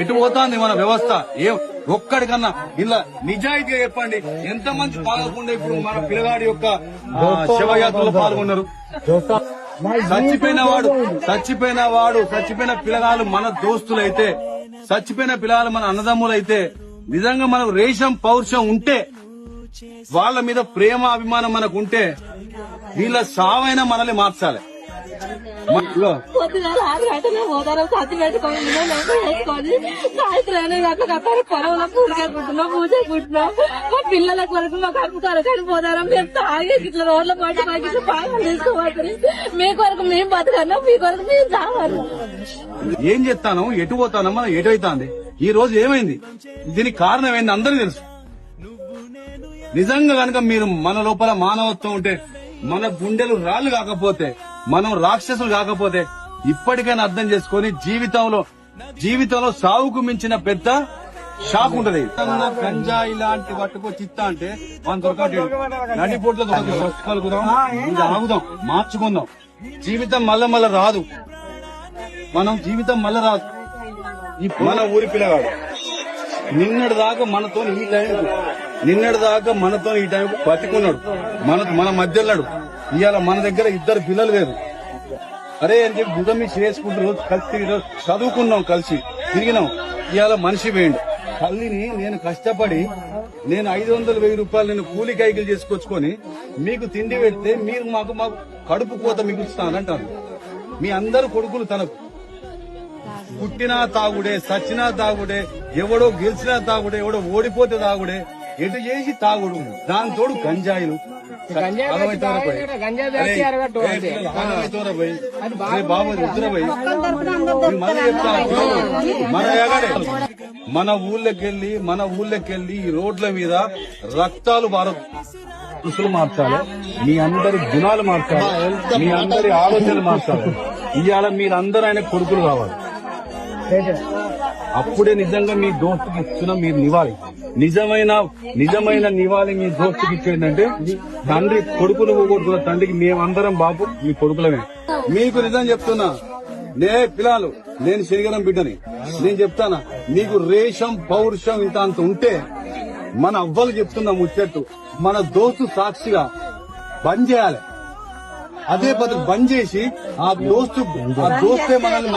ఎటు పోతాంది మన వ్యవస్థ? ఒక్కడికన్నా ఇలా నిజాయితీగా చెప్పండి, ఎంత మంది పాల్గొండే ఇప్పుడు మన పిల్లగాడి యొక్క శవయాత్రలో పాల్గొన్నారు. చచ్చిపోయిన పిల్లగాళ్ళు మన దోస్తులైతే, చచ్చిపోయిన పిల్లగాళ్ళు మన అన్నదమ్ములైతే, నిజంగా మనకు రేషం పౌరుషం ఉంటే, వాళ్ళ మీద ప్రేమ అభిమానం మనకు ఉంటే, వీళ్ళ సావైనా మనల్ని మార్చాలి. పొద్దున 6 గంటలు పోతారు, సత్తి పెట్టుకొని సాయంత్రం గంటలకు పొలంలో పూజకుంటున్నాం, మా పిల్లల కొరకు మా కడుపు కొరకు పోతారా, మేము తాగేసి ఇట్లా రోడ్ల పాటు మాకు ఇట్లా బాగా తీసుకోవాలి. మీ కొరకు మేము బతకన్నా, మీ కొరకు మేము తావాలి. ఏం చెప్తాను, ఎటు పోతాను, మనం ఎటు అవుతాంది, ఈ రోజు ఏమైంది, దీనికి కారణం ఏంది అందరికీ తెలుసు. నిజంగా కనుక మీరు మన లోపల మానవత్వం ఉంటే, మన గుండెలు రాళ్లు కాకపోతే, మనం రాక్షసులు కాకపోతే, ఇప్పటికైనా అర్థం చేసుకుని జీవితంలో సాగుకు మించిన పెద్ద షాక్ ఉంటది. గంజాయి లాంటి పట్టుకొచ్చి ఇస్తా అంటే మనం దొరకట్లేదు. నడిపోట్లో కలుగుదాం, ఆగుదాం, మార్చుకుందాం. జీవితం మళ్ళా రాదు, జీవితం మళ్ళా రాదు. మన ఊరి పిల్లగాడు నిన్నటి దాకా మనతో ఈ టైం బతికున్నాడు, మన మధ్యలో. ఇవాళ మన దగ్గర 2 పిల్లలు లేరు. అరే అని చెప్పి బుధమి చేసుకుంటూ రోజు కలిసి చదువుకున్నాం, కలిసి తిరిగినాం. ఇవాళ మనిషి వేయండి. తల్లిని నేను కష్టపడి 500,000 రూపాయలు నేను కూలి కైకిలు చేసుకొచ్చుకొని మీకు తిండి పెడితే మీరు మాకు కడుపు కోత మిగులుస్తానంటారు. మీ అందరు కొడుకులు తనకు పుట్టినా తాగుడే, సచ్చినా తాగుడే, ఎవడో గెలిచినా తాగుడే, ఎవడో ఓడిపోతే తాగుడే, ఎటు చేసి తాగుడు. దాంతోడు గంజాయిలు మన ఊళ్ళకెళ్ళి ఈ రోడ్ల మీద రక్తాలు దుస్తులు మార్చాలి, మీ అందరి గుణాలు మార్చాలి, మీ అందరి ఆలోచనలు మార్చాలి. ఇవాళ మీరందరూ ఆయన కొడుకులు కావాలి. అప్పుడే నిజంగా మీ దోస్తుకి ఇస్తున్న మీరు నివాళి, నిజమైన నివాళి మీ దోస్తుకి ఇచ్చేందంటే, తండ్రి కొడుకును పోగొట్టుకున్న తండ్రికి మేమందరం బాబు మీ కొడుకులమే. మీకు నిజం చెప్తున్నా, పిల్లలు, నేను శనిగరం బిడ్డని, నేను చెప్తానా, మీకు రేషం పౌరుషం ఇంత అంత ఉంటే, మన అవ్వలు చెప్తున్నా ముచ్చట్టు, మన దోస్తు సాక్షిగా బంద్ చేయాలి. అదే పద్ధతి బంద్ చేసి ఆ దోస్తే మనల్ని